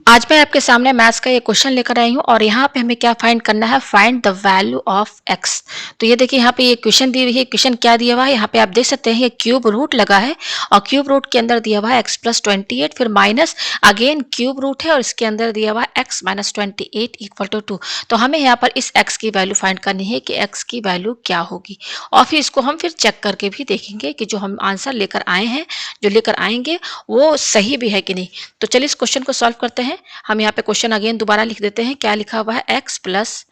आज मैं आपके सामने मैथ्स का ये क्वेश्चन लेकर आई हूँ और यहाँ पे हमें क्या फाइंड करना है, find the value of x. तो ये देखिए यहाँ पे ये क्वेश्चन दी हुई है। क्वेश्चन क्या दिया हुआ है, यहाँ पे आप देख सकते हैं ये क्यूब रूट लगा है और क्यूब रूट के अंदर दिया हुआ है एक्स प्लस 28, फिर माइनस अगेन क्यूब रूट है और इसके अंदर दिया हुआ है एक्स माइनस 28 इक्वल टू 2। तो हमें यहाँ पर इस एक्स की वैल्यू फाइंड करनी है कि एक्स की वैल्यू क्या होगी और फिर इसको हम फिर चेक करके भी देखेंगे कि जो हम आंसर लेकर आए हैं, जो लेकर आएंगे वो सही भी है कि नहीं। तो चलिए इस क्वेश्चन को सॉल्व करते हैं। हम यहाँ पे क्वेश्चन अगेन दोबारा लिख देते हैं। क्या लिखा हुआ है, एक्स प्लस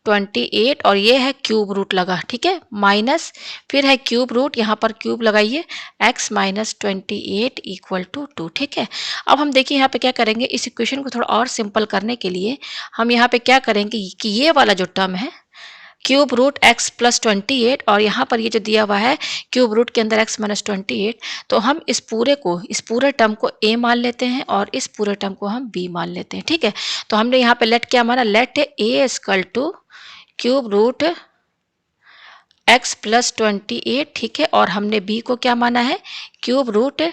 28 और ये है क्यूब रूट लगा, ठीक है, माइनस फिर है क्यूब रूट, यहाँ पर क्यूब लगाइए, x माइनस 28 इक्वल टू 2, ठीक है। अब हम देखिए यहाँ पे क्या करेंगे, इस इक्वेशन को थोड़ा और सिंपल करने के लिए हम यहाँ पे क्या करेंगे कि ये वाला जो टर्म है क्यूब रूट एक्स प्लस 28 और यहाँ पर ये जो दिया हुआ है क्यूब रूट के अंदर एक्स माइनस 28, तो हम इस पूरे टर्म को a मान लेते हैं और इस पूरे टर्म को हम b मान लेते हैं, ठीक है। तो हमने यहाँ पे लेट क्या माना, let a equal to cube root X plus 28, ठीक है, और हमने b को क्या माना है, क्यूब रूट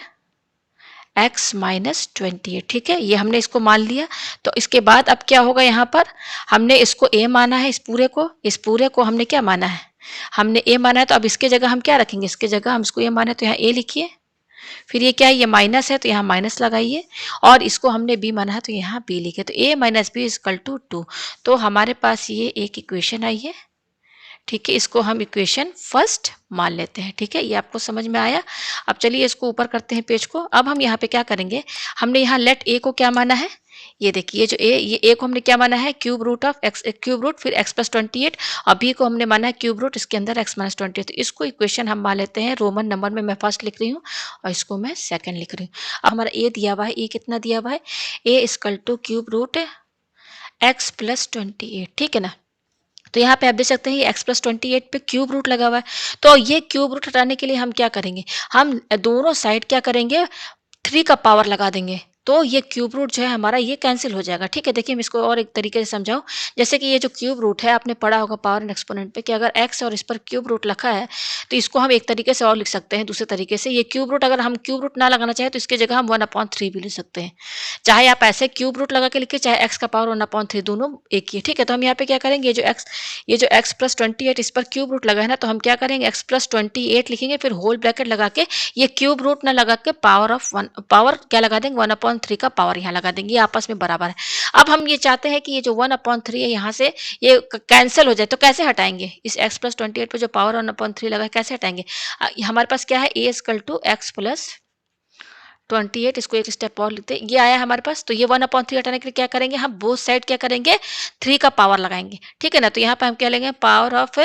x माइनस 28, ठीक है, ये हमने इसको मान लिया। तो इसके बाद अब क्या होगा, यहाँ पर हमने इसको a माना है, इस पूरे को हमने क्या माना है, हमने a माना है। तो अब इसके जगह हम क्या रखेंगे, इसके जगह हम इसको a माना है तो यहाँ a लिखिए, फिर ये क्या है, ये माइनस है तो यहाँ माइनस लगाइए और इसको हमने b माना है तो यहाँ b लिखे, तो a minus B equal to 2। तो हमारे पास ये एक इक्वेशन आई है, ठीक है, इसको हम इक्वेशन फर्स्ट मान लेते हैं, ठीक है, ये आपको समझ में आया। अब चलिए इसको ऊपर करते हैं पेज को। अब हम यहाँ पे क्या करेंगे, हमने यहाँ लेट ए को क्या माना है, ये देखिए जो ये ए को हमने क्या माना है, cube root of X, cube root फिर एक्स प्लस 28 और बी को हमने माना है क्यूब रूट इसके अंदर एक्स माइनस 28। तो इसको इक्वेशन हम मान लेते हैं, रोमन नंबर में मैं फर्स्ट लिख रही हूँ और इसको मैं सेकंड लिख रही हूँ। अब हमारा ए दिया हुआ है, ए कितना दिया हुआ है, A equal to cube root X plus 28, ठीक है ना। तो यहाँ पे आप देख सकते हैं ये x प्लस 28 पे क्यूब रूट लगा हुआ है। तो ये क्यूब रूट हटाने के लिए हम क्या करेंगे, हम दोनों साइड क्या करेंगे, 3 का पावर लगा देंगे। तो ये क्यूब रूट जो है हमारा ये कैंसिल हो जाएगा, ठीक है। देखिए मैं इसको और एक तरीके से समझाऊं, जैसे कि ये जो क्यूब रूट है आपने पढ़ा होगा पावर एंड एक्सपोनेंट पे कि अगर x और इस पर क्यूब रूट लिखा है तो इसको हम एक तरीके से और लिख सकते हैं, दूसरे तरीके से ये क्यूब रूट अगर हम क्यूब रूट ना लगाना चाहे तो इसकी जगह हम 1/3 भी लिख सकते हैं। चाहे आप ऐसे क्यूब रूट लगा के लिखिए, चाहे एक्स का पावर 1/3, दोनों एक ही है, ठीक है। तो हम यहाँ पे क्या करेंगे, ये जो एक्स प्लस 28 इस पर क्यूब रूट लगा है ना, तो हम क्या करेंगे एक्स प्लस 28 लिखेंगे, फिर होल ब्रैकेट लगा के ये क्यूब रूट ना लगा के पावर ऑफ 1, पावर क्या लगा देंगे 1/3 का पावर यहाँ लगा देंगे, ये आपस में बराबर है। अब हम ये चाहते हैं कि ये जो 1/3 है यहाँ से ये कैंसिल हो जाए, तो कैसे हटाएंगे, इस एक्स प्लस 28 पे जो पावर 1/3 लगा है कैसे हटाएंगे। हमारे पास क्या है, A equal to X plus 28, इसको एक स्टेप और लिखते हैं, ये आया हमारे पास। तो ये 1/3 हटाने के लिए क्या करेंगे, हम बोथ साइड क्या करेंगे, 3 का पावर लगाएंगे, ठीक है ना। तो यहाँ पे हम क्या लेंगे, power of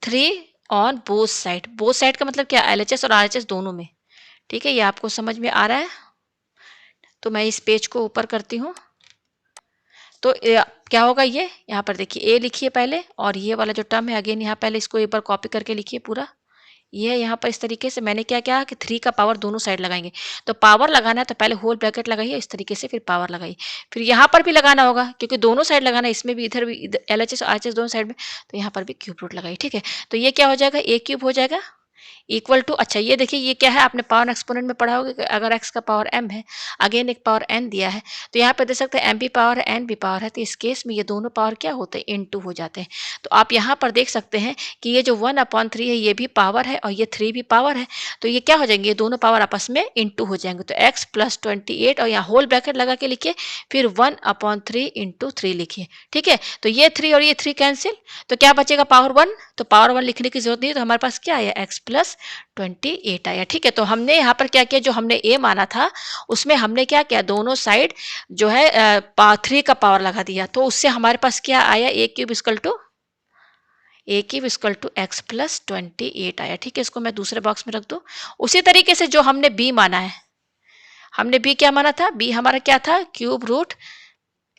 3 on both side का मतलब क्या, एलएचएस और आरएचएस दोनों में, ठीक है, ये आपको समझ में आ रहा है। तो मैं इस पेज को ऊपर करती हूँ। तो क्या होगा, ये यहाँ पर देखिए ए लिखिए पहले और ये वाला जो टर्म है अगेन यहाँ पहले इसको एक बार कॉपी करके लिखिए पूरा। ये यहाँ पर इस तरीके से मैंने क्या किया कि 3 का पावर दोनों साइड लगाएंगे। तो पावर लगाना है तो पहले होल ब्रैकेट लगाइए इस तरीके से, फिर पावर लगाइए, फिर यहाँ पर भी लगाना होगा क्योंकि दोनों साइड लगाना है, इसमें भी इधर भी एलएचएस आरएचएस दोनों साइड में, तो यहाँ पर भी क्यूब रूट लगाइए, ठीक है। तो ये क्या हो जाएगा, ए क्यूब हो जाएगा इक्वल टू, अच्छा ये देखिए ये क्या है, आपने पावर एक्सपोनेंट में पढ़ा होगा कि अगर x का पावर m है, अगेन एक पावर n दिया है, तो यहाँ पे देख सकते हैं m भी पावर है n भी पावर है, तो इस केस में ये दोनों पावर क्या होते हैं, इन टू हो जाते हैं। तो आप यहाँ पर देख सकते हैं कि ये जो 1/3 है ये भी पावर है और ये 3 भी पावर है, तो ये क्या हो जाएंगे, ये दोनों पावर आपस में इन टू हो जाएंगे। तो x प्लस 28 और यहाँ होल ब्रैकेट लगा के लिखिए, फिर 1/3 इंटू 3 लिखिए, ठीक है। तो ये 3 और ये 3 कैंसिल, तो क्या बचेगा, पावर 1, तो पावर 1 लिखने की जरूरत नहीं है, तो हमारे पास क्या आया, x प्लस 28 आया, ठीक है। तो हमने यहाँ पर क्या किया, जो हमने ए माना था उसमें हमने क्या किया, दोनों साइड जो है 3 का पावर लगा दिया, तो उससे हमारे पास क्या आया, A cube equal to X plus 28 आया, ठीक है। इसको मैं दूसरे बॉक्स में रख दूं। उसी तरीके से जो हमने बी माना है, हमने बी क्या माना था, बी हमारा क्या था, क्यूब रूट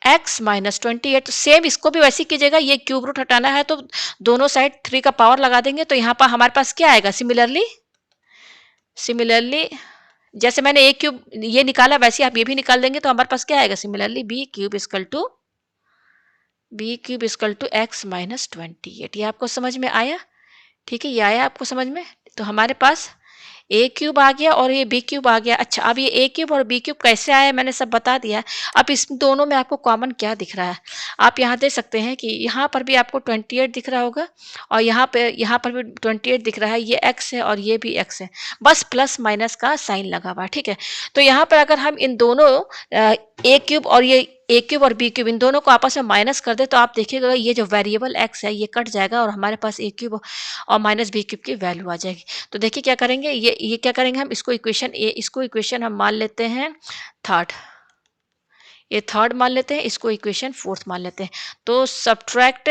एक्स माइनस 28, तो सेम इसको भी वैसे कीजिएगा, ये क्यूब रूट हटाना है तो दोनों साइड 3 का पावर लगा देंगे, तो यहाँ पर हमारे पास क्या आएगा, सिमिलरली जैसे मैंने ए क्यूब ये निकाला वैसे आप ये भी निकाल देंगे, तो हमारे पास क्या आएगा, similarly B cube equal to X minus 28। ये आपको समझ में आया, ठीक है, ये आया आपको समझ में। तो हमारे पास ए क्यूब आ गया और ये बी क्यूब आ गया। अच्छा, अब ये ए क्यूब और बी क्यूब कैसे आया मैंने सब बता दिया। अब इस दोनों में आपको कॉमन क्या दिख रहा है? आप यहाँ देख सकते हैं कि यहाँ पर भी आपको 28 दिख रहा होगा और यहाँ पर भी 28 दिख रहा है। ये x है और ये भी x है, बस प्लस माइनस का साइन लगा हुआ है, ठीक है। तो यहाँ पर अगर हम इन दोनों ए क्यूब और ये ए क्यूब और बी क्यूब इन दोनों को आपस में माइनस कर दे तो आप देखिएगा ये जो वेरिएबल x है ये कट जाएगा और हमारे पास ए क्यूब और माइनस बी क्यूब की वैल्यू आ जाएगी। तो देखिए क्या करेंगे, ये क्या करेंगे हम इसको इक्वेशन हम मान लेते हैं थर्ड, ये थर्ड मान लेते हैं, इसको इक्वेशन फोर्थ मान लेते हैं। तो सब्ट्रैक्ट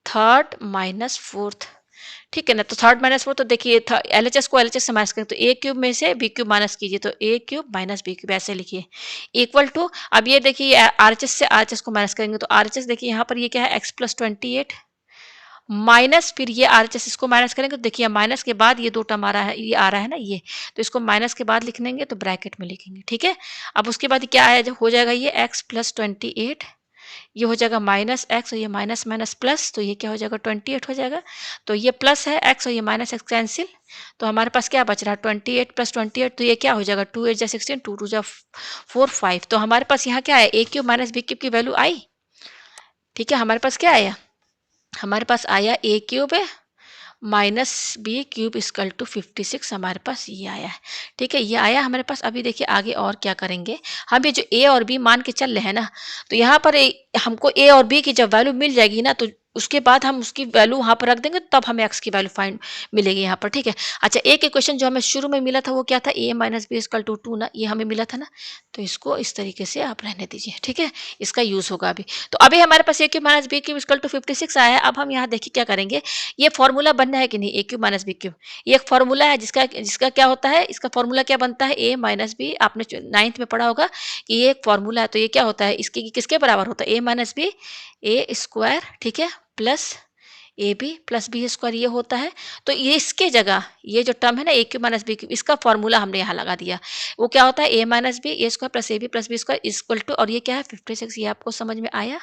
थर्ड माइनस फोर्थ, ठीक है ना। तो थर्ड माइनस फोर्थ, तो देखिए एलएचएस को एलएचएस से माइनस करें तो ए क्यूब में से बी क्यूब माइनस कीजिए, तो ए क्यूब माइनस बी क्यूब ऐसे लिखिए इक्वल टू। अब ये देखिए आरएचएस से आरएचएस को माइनस करेंगे तो आरएचएस देखिए यहाँ पर ये क्या है, एक्स प्लस 28 माइनस, फिर ये आरएचएस इसको माइनस करेंगे तो देखिए माइनस के बाद ये दो टर्म आ रहा है, ये आ रहा है ना ये, तो इसको माइनस के बाद लिख लेंगे तो ब्रैकेट में लिखेंगे, ठीक है। अब उसके बाद क्या है, जब हो जाएगा ये एक्स प्लस 28, ये हो जाएगा माइनस एक्स और ये माइनस माइनस प्लस, तो ये क्या हो जाएगा 28 हो जाएगा। तो ये प्लस है एक्स और ये माइनस एक्स कैंसिल, तो हमारे पास क्या बच रहा है 28 प्लस 28, तो ये क्या हो जाएगा 2 8 जा 16, 2 2 जा 4 5। तो हमारे पास यहाँ क्या है, A cube minus B cube की वैल्यू आई, ठीक है। हमारे पास क्या आया, हमारे पास आया ए क्यूब है minus B cube equal to 56, हमारे पास ये आया है, ठीक है, ये आया हमारे पास। अभी देखिए आगे और क्या करेंगे हम, ये जो ए और बी मान के चल रहे हैं ना, तो यहाँ पर हमको ए और बी की जब वैल्यू मिल जाएगी ना, तो उसके बाद हम उसकी वैल्यू वहाँ पर रख देंगे, तब हमें एक्स की वैल्यू फाइंड मिलेगी यहाँ पर, ठीक है। अच्छा, एक क्वेश्चन जो हमें शुरू में मिला था वो क्या था, ए माइनस बी इक्वल टू 2 ना, ये हमें मिला था ना, तो इसको इस तरीके से आप रहने दीजिए, ठीक है, इसका यूज होगा अभी। तो अभी हमारे पास A cube minus B cube equal to 56 आया है। अब हम यहाँ देखिए क्या करेंगे, ये फॉर्मूला बनना है कि नहीं, ए क्यूब माइनस बी क्यूब, ये एक फॉर्मूला है जिसका जिसका क्या होता है, इसका फॉर्मूला क्या बनता है, ए माइनस बी, आपने 9th में पढ़ा होगा कि ये एक फॉर्मूला है। तो ये क्या होता है, इसके किसके बराबर होता है, A minus B A square, ठीक है, plus A B plus B square, ये होता है। तो ये इसके जगह ये जो टर्म है ना A cube minus B cube, इसका फॉर्मूला हमने यहाँ लगा दिया, वो क्या होता है A minus B A square plus A B plus B square equal to, और ये क्या है 56, ये आपको समझ में आया,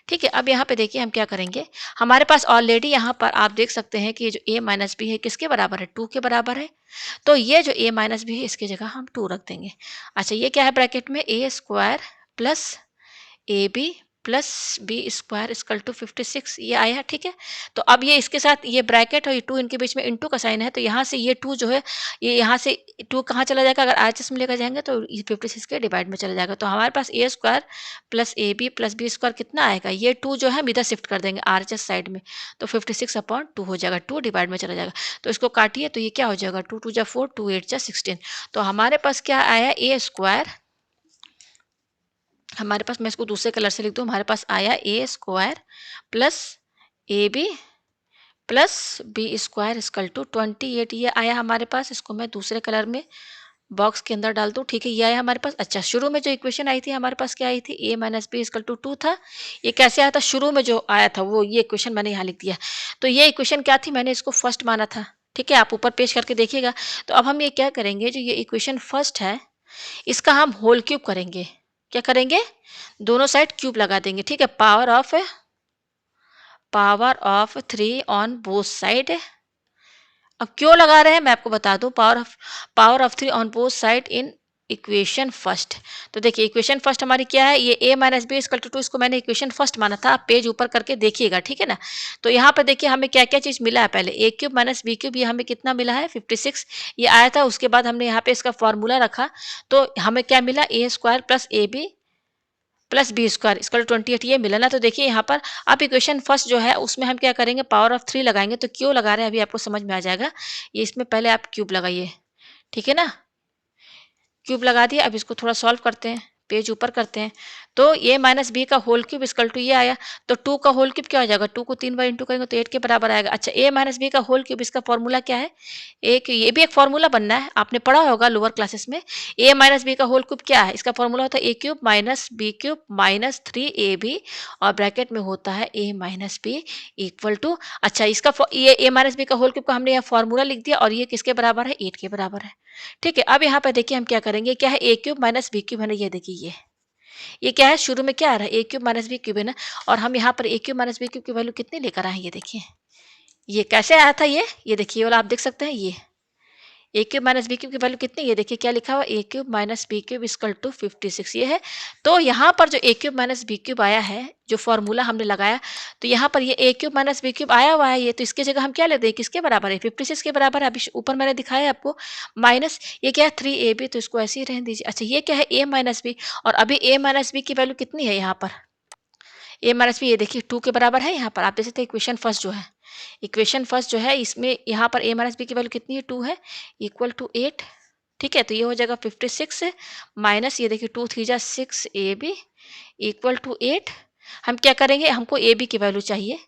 ठीक है। अब यहाँ पे देखिए हम क्या करेंगे, हमारे पास ऑलरेडी यहाँ पर आप देख सकते हैं कि ये जो ए माइनस बी है किसके बराबर है, 2 के बराबर है। तो ये जो ए माइनस बी है इसकी जगह हम 2 रख देंगे। अच्छा, ये क्या है ब्रैकेट में, A square plus A B plus B square equal to 56, ये आया, ठीक है। तो अब ये इसके साथ ये ब्रैकेट और ये 2 इनके बीच में इंटू का साइन है, तो यहाँ से ये 2 जो है, ये यहाँ से 2 कहाँ चला जाएगा, अगर आरएचएस में लेकर जाएंगे तो ये 56 के डिवाइड में चला जाएगा। तो हमारे पास A square plus A B plus B square कितना आएगा, ये 2 जो है हम इधर शिफ्ट कर देंगे आरएचएस साइड में, तो 56/2 हो जाएगा, 2 डिवाइड में चला जाएगा। तो इसको काटिए तो ये क्या हो जाएगा, 2 2 जा 4, 2 8 जा 16। तो हमारे पास क्या आया, ए स्क्वायर, हमारे पास, मैं इसको दूसरे कलर से लिख दूं, हमारे पास आया A square plus A B plus B square equal to 28, ये आया हमारे पास। इसको मैं दूसरे कलर में बॉक्स के अंदर डाल दूं, ठीक है, ये आया हमारे पास। अच्छा, शुरू में जो इक्वेशन आई थी हमारे पास क्या आई थी, ए माइनस बी इक्वल टू 2 था, ये कैसे आया था, शुरू में जो आया था वो ये इक्वेशन मैंने यहाँ लिख दिया। तो ये इक्वेशन क्या थी, मैंने इसको फर्स्ट माना था, ठीक है, आप ऊपर पेश करके देखिएगा। तो अब हम ये क्या करेंगे, जो ये इक्वेशन फर्स्ट है इसका हम होल क्यूब करेंगे, क्या करेंगे, दोनों साइड क्यूब लगा देंगे, ठीक है, power of 3 on both side. अब क्यों लगा रहे हैं मैं आपको बता दूं, power of 3 on both side in equation first. तो देखिए इक्वेशन फर्स्ट हमारी क्या है, ये a minus B equal to 2, इसको मैंने इक्वेशन फर्स्ट माना था, आप पेज ऊपर करके देखिएगा, ठीक है ना। तो यहाँ पर देखिए हमें क्या क्या चीज़ मिला है, पहले ए क्यूब माइनस बी क्यूब, ये हमें कितना मिला है 56, ये आया था। उसके बाद हमने यहाँ पे इसका फॉर्मूला रखा, तो हमें क्या मिला, A square plus A B plus B square equal to 28, ये मिला ना। तो देखिए यहाँ पर आप इक्वेशन फर्स्ट जो है उसमें हम क्या करेंगे, पावर ऑफ 3 लगाएंगे। तो क्यों लगा रहे हैं अभी आपको समझ में आ जाएगा, ये इसमें पहले आप क्यूब लगाइए, ठीक है ना, क्यूब लगा दिया। अब इसको थोड़ा सॉल्व करते हैं, पेज ऊपर करते हैं। तो ए माइनस बी का होल क्यूब इक्वल टू ये आया, तो 2 का होल क्यूब क्या हो जाएगा, 2 को 3 बार इंटू करेंगे तो 8 के बराबर आएगा। अच्छा, ए माइनस बी का होल क्यूब, इसका फॉर्मूला क्या है, एक ये भी एक फॉर्मूला बनना है, आपने पढ़ा होगा लोअर क्लासेस में। ए माइनस बी का होल क्यूब क्या है, इसका फॉर्मूला होता है A cube minus B cube minus 3ab और ब्रैकेट में होता है A minus B equal to. अच्छा, इसका ये ए माइनस बी का होल क्यूब का हमने यहाँ फॉर्मूला लिख दिया, और ये किसके बराबर है, 8 के बराबर है, ठीक है। अब यहाँ पे देखिए हम क्या करेंगे, क्या है A cube minus B cube है ना, ये देखिए ये क्या है, शुरू में क्या आ रहा है, A cube minus B cube है ना, और हम यहाँ पर ए क्यूब माइनस बी क्यूब की वैल्यू कितनी लेकर आए हैं, ये देखिए ये कैसे आया था ये देखिए, ये वाला आप देख सकते हैं ये। A cube minus B cube की वैल्यू कितनी है? ये देखिए क्या लिखा हुआ है, A cube minus B cube equal to 56 ये है। तो यहाँ पर जो A cube minus B cube आया है, जो फॉर्मूला हमने लगाया, तो यहाँ पर ये A cube minus B cube आया हुआ है ये, तो इसकी जगह हम क्या लेते हैं, किसके बराबर है? 56 के बराबर है। अभी ऊपर मैंने दिखाया है आपको, माइनस ये क्या है 3ab, तो इसको ऐसे ही रहने दीजिए। अच्छा ये क्या है a माइनस बी, और अभी a माइनस बी की वैल्यू कितनी है यहाँ पर? a माइनस बी ये देखिए 2 के बराबर है। यहाँ पर आप देख सकते हैं इक्वेशन फर्स्ट जो है, इक्वेशन फर्स्ट जो है इसमें यहाँ पर a माइनस बी की वैल्यू कितनी है? 2 है, इक्वल टू 8। ठीक है, तो ये हो जाएगा 56 माइनस ये देखिए 2 3 जा 6ab इक्वल टू 8। हम क्या करेंगे, हमको ए बी की वैल्यू चाहिए,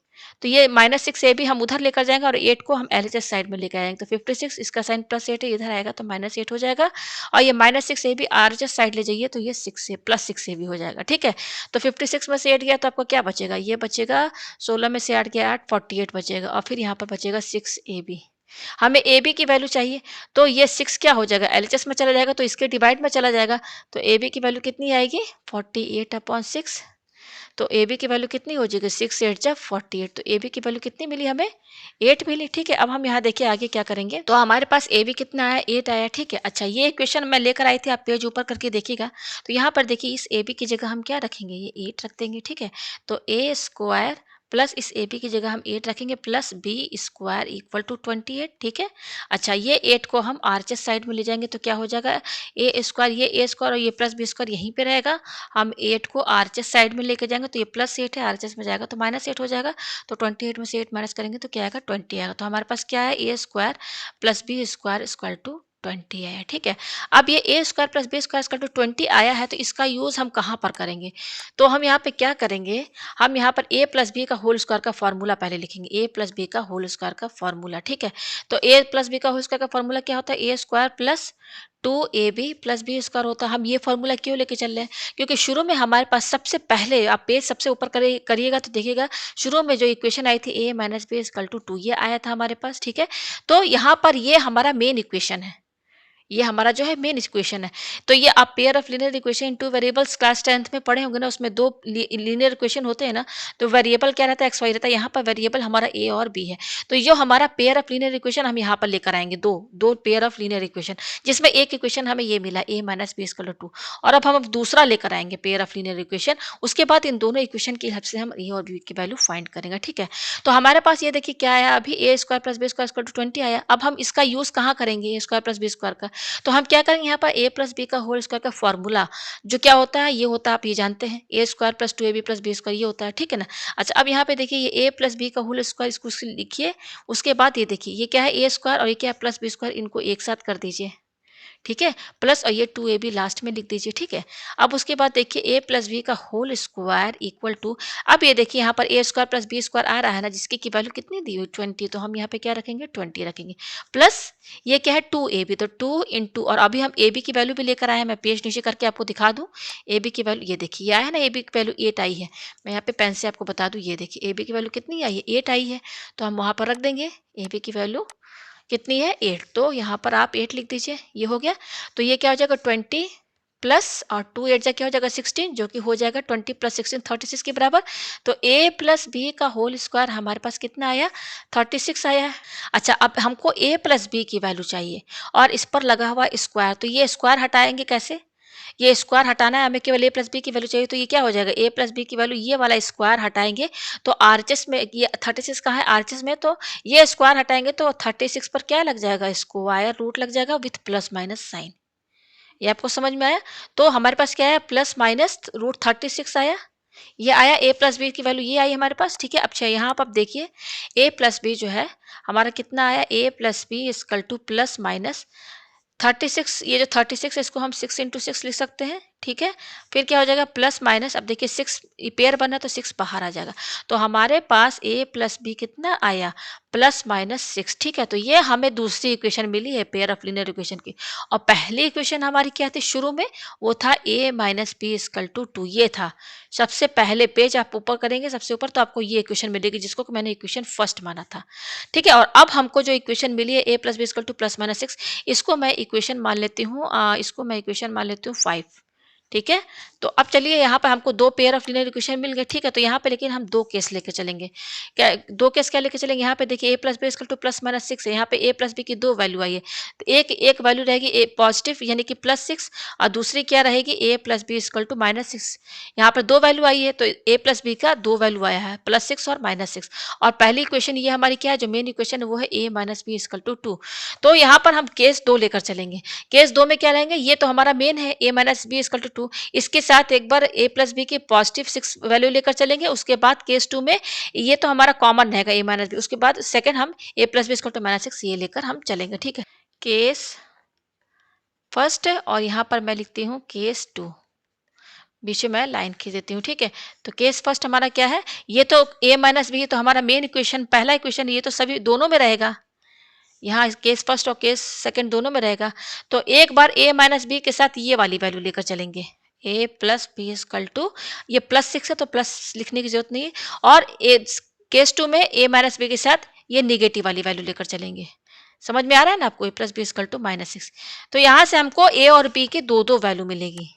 तो ये माइनस 6ab हम उधर लेकर जाएंगे और 8 को हम एलएचएस साइड में लेकर आएंगे। तो 56 इसका साइन प्लस 8 है, इधर आएगा तो माइनस 8 हो जाएगा, और ये माइनस 6ab आरएचएस साइड ले जाइए तो ये 6 से प्लस 6ab हो जाएगा। ठीक है, तो 56 में से 8 गया तो आपको क्या बचेगा, ये बचेगा 16 में से 8 गया 8, 48 बचेगा, और फिर यहाँ पर बचेगा 6ab। हमें ए बी की वैल्यू चाहिए, तो ये 6 क्या हो जाएगा, एलएचएस में चला जाएगा तो इसके डिवाइड में चला जाएगा, तो ए बी की वैल्यू कितनी आएगी 48/6। तो ए बी की वैल्यू कितनी हो जाएगी 6 8 जा 48, तो ए बी की वैल्यू कितनी मिली हमें 8 मिली। ठीक है, अब हम यहाँ देखिए आगे क्या करेंगे, तो हमारे पास ए बी कितना आया 8 आया। ठीक है, अच्छा ये क्वेश्चन मैं लेकर आई थी, आप पेज ऊपर करके देखिएगा, तो यहाँ पर देखिए इस ए बी की जगह हम क्या रखेंगे, ये 8 रख देंगे। ठीक है, तो ए स्क्वायर प्लस इस ए बी की जगह हम 8 रखेंगे plus B square equal to 28। ठीक है, अच्छा ये 8 को हम आरएचएस साइड में ले जाएंगे तो क्या हो जाएगा, ए स्क्वायर ये ए स्क्वायर और ये प्लस बी स्क्वायर यहीं पे रहेगा, हम 8 को आरएचएस साइड में लेके जाएंगे तो ये प्लस 8 है, आरएचएस में जाएगा तो माइनस 8 हो जाएगा, तो 28 में से 8 माइनस करेंगे तो क्या आएगा 20 आएगा। तो हमारे पास क्या है A square plus B square equal to 20 आया। ठीक है, अब ये A square plus B square equal to 20 आया है, तो इसका यूज हम कहाँ पर करेंगे, तो हम यहाँ पे क्या करेंगे, हम यहाँ पर ए प्लस बी का होल स्क्वायर का फॉर्मूला पहले लिखेंगे, ए प्लस बी का होल स्क्वायर का फॉर्मूला। ठीक है, तो ए प्लस बी का होल स्क्वायर का फॉर्मूला क्या होता है, A square plus 2ab plus B square होता है। हम ये फॉर्मूला क्यों लेके चल रहे हैं, क्योंकि शुरू में हमारे पास सबसे पहले आप पेज सबसे ऊपर करिएगा तो देखिएगा शुरू में जो इक्वेशन आई थी a minus B equal to 2 ये आया था हमारे पास। ठीक है, तो यहाँ पर ये हमारा मेन इक्वेशन है, ये हमारा जो है मेन इक्वेशन है। तो ये आप pair of linear equation in two variables class 10th में पढ़े होंगे ना, उसमें दो लीनियर इक्वेशन होते हैं ना, तो वेरिएबल क्या रहता है एक्स वाई रहता है, यहाँ पर वेरिएबल हमारा ए और बी है। तो जो हमारा पेयर ऑफ लीनियर इक्वेशन हम यहाँ पर लेकर आएंगे, दो दो पेयर ऑफ लीनियर इक्वेशन, जिसमें एक इक्वेशन हमें ये मिला ए माइनस बी इक्वल टू 2, और अब हम दूसरा लेकर आएंगे पेयर ऑफ लीनियर इक्वेशन, उसके बाद इन दोनों इक्वेशन की हेल्प से हम ए और बी की वैल्यू फाइंड करेंगे। ठीक है, तो हमारे पास ये देखिए क्या आया, अभी A square plus B square equal to 20 आया। अब हम इसका यूज कहाँ करेंगे, A square plus B square का, तो हम क्या करेंगे, यहाँ पर ए प्लस बी का होल स्क्वायर का फॉर्मूला जो क्या होता है, ये होता है आप ये जानते हैं A square plus 2ab plus B square ये होता है। ठीक है ना, अच्छा अब यहाँ पे देखिए ये ए प्लस बी का होल स्क्वायर इसको लिखिए, उसके बाद ये देखिए ये क्या है ए स्क्वायर और ये क्या है प्लस बी स्क्वायर, इनको एक साथ कर दीजिए। ठीक है, प्लस और ये 2ab लास्ट में लिख दीजिए। ठीक है, अब उसके बाद देखिए ए प्लस बी का होल स्क्वायर इक्वल टू, अब ये देखिए यहाँ पर ए स्क्वायर प्लस बी स्क्वायर आ रहा है ना, जिसकी की वैल्यू कितनी दी हुई 20, तो हम यहाँ पे क्या रखेंगे 20 रखेंगे, प्लस ये क्या है 2ab, तो 2 इंटू, और अभी हम ए बी की वैल्यू भी लेकर आए हैं, मैं पेज नीचे करके आपको दिखा दूँ। ए बी की वैल्यू ये देखिए ये आया है ना, ए बी की वैल्यू 8 आई है, मैं यहाँ पे पेन से आपको बता दूँ, ये देखिए ए बी की वैल्यू कितनी आई है 8 आई है, तो हम वहाँ पर रख देंगे ए बी की वैल्यू कितनी है 8, तो यहाँ पर आप 8 लिख दीजिए, ये हो गया। तो ये क्या हो जाएगा 20 प्लस और 2 8 जा क्या हो जाएगा 16, जो कि हो जाएगा 20 प्लस 16 36 के बराबर। तो a प्लस बी का होल स्क्वायर हमारे पास कितना आया 36 आया है। अच्छा अब हमको a प्लस बी की वैल्यू चाहिए और इस पर लगा हुआ स्क्वायर, तो ये स्क्वायर हटाएंगे कैसे, ये स्क्वायर हटाना है हमें, केवल ए प्लस बी की वैल्यू चाहिए, तो ये क्या हो जाएगा ए प्लस बी की वैल्यू, ये वाला स्क्वायर हटाएंगे तो आरएचएस में ये 36 का है आरएचएस में, तो ये स्क्वायर हटाएंगे तो 36 पर क्या लग जाएगा स्क्वायर रूट लग जाएगा विथ प्लस माइनस साइन। ये आपको समझ में आया, तो हमारे पास क्या है प्लस माइनस रूट 36 आया, ये आया ए प्लस बी की वैल्यू ये आई हमारे पास। ठीक है, अच्छा यहाँ पर आप देखिए ए प्लस बी जो है हमारा कितना आया, A plus B equal to plus minus 36, ये जो 36 है इसको हम 6 इंटू 6 लिख सकते हैं। ठीक है, फिर क्या हो जाएगा प्लस माइनस, अब देखिए 6 पेयर बना तो 6 बाहर आ जाएगा, तो हमारे पास a प्लस बी कितना आया प्लस माइनस 6। ठीक है, तो ये हमें दूसरी इक्वेशन मिली है पेयर ऑफ लीनियर इक्वेशन की, और पहली इक्वेशन हमारी क्या थी शुरू में, वो था a minus B equal to 2, ये था सबसे पहले पेज आप ऊपर करेंगे सबसे ऊपर तो आपको ये इक्वेशन मिलेगी, जिसको मैंने इक्वेशन फर्स्ट माना था। ठीक है, और अब हमको जो इक्वेशन मिली है a plus B equal to plus minus 6, इसको मैं इक्वेशन मान लेती हूँ, इसको मैं इक्वेशन मान लेती हूँ 5। ठीक है? तो अब चलिए यहाँ पे हमको 2 पेयर ऑफ लीनियर इक्वेशन मिल गए, ठीक है? तो यहाँ पे लेकिन हम 2 केस लेके चलेंगे। क्या 2 केस क्या लेके चलेंगे? यहाँ पे देखिए a plus b equal to plus minus 6 है। यहाँ पे a प्लस b की 2 वैल्यू आई है। तो एक वैल्यू रहेगी a पॉजिटिव यानी कि प्लस 6 और दूसरी क्या रहेगी a plus b equal to minus 6। यहाँ पे 2 वैल्यू आई है तो a प्लस b का 2 वैल्यू आया है, प्लस 6 और माइनस 6। और पहली इक्वेशन ये हमारी क्या है, जो मेन इक्वेशन है वो है a minus b equal to 2। तो यहाँ पर हम केस 2 लेकर चलेंगे। केस 2 में क्या रहेंगे, ये तो हमारा मेन है a minus b equal to 2। इसके साथ एक बार a प्लस बी की पॉजिटिव 6 वैल्यू लेकर चलेंगे। उसके बाद केस 2 में ये तो हमारा कॉमन रहेगा a माइनस बी। उसके बाद सेकंड हम a plus B equal to minus 6 ये लेकर हम चलेंगे, ठीक है? केस फर्स्ट और यहाँ पर मैं लिखती हूँ केस 2, बीच में मैं लाइन खींच देती हूँ, ठीक है? तो केस फर्स्ट हमारा क्या है, ये तो a माइनस बी तो हमारा मेन इक्वेशन, पहला इक्वेशन, ये तो सभी दोनों में रहेगा। यहाँ केस फर्स्ट और केस सेकंड दोनों में रहेगा। तो एक बार a माइनस बी के साथ ये वाली वैल्यू लेकर चलेंगे, a plus B equal to, ये प्लस 6 है तो प्लस लिखने की जरूरत नहीं है। और केस 2 में a माइनस बी के साथ ये निगेटिव वाली वैल्यू लेकर चलेंगे। समझ में आ रहा है ना आपको, a plus B equal to minus 6। तो यहाँ से हमको a और b की दो दो वैल्यू मिलेगी,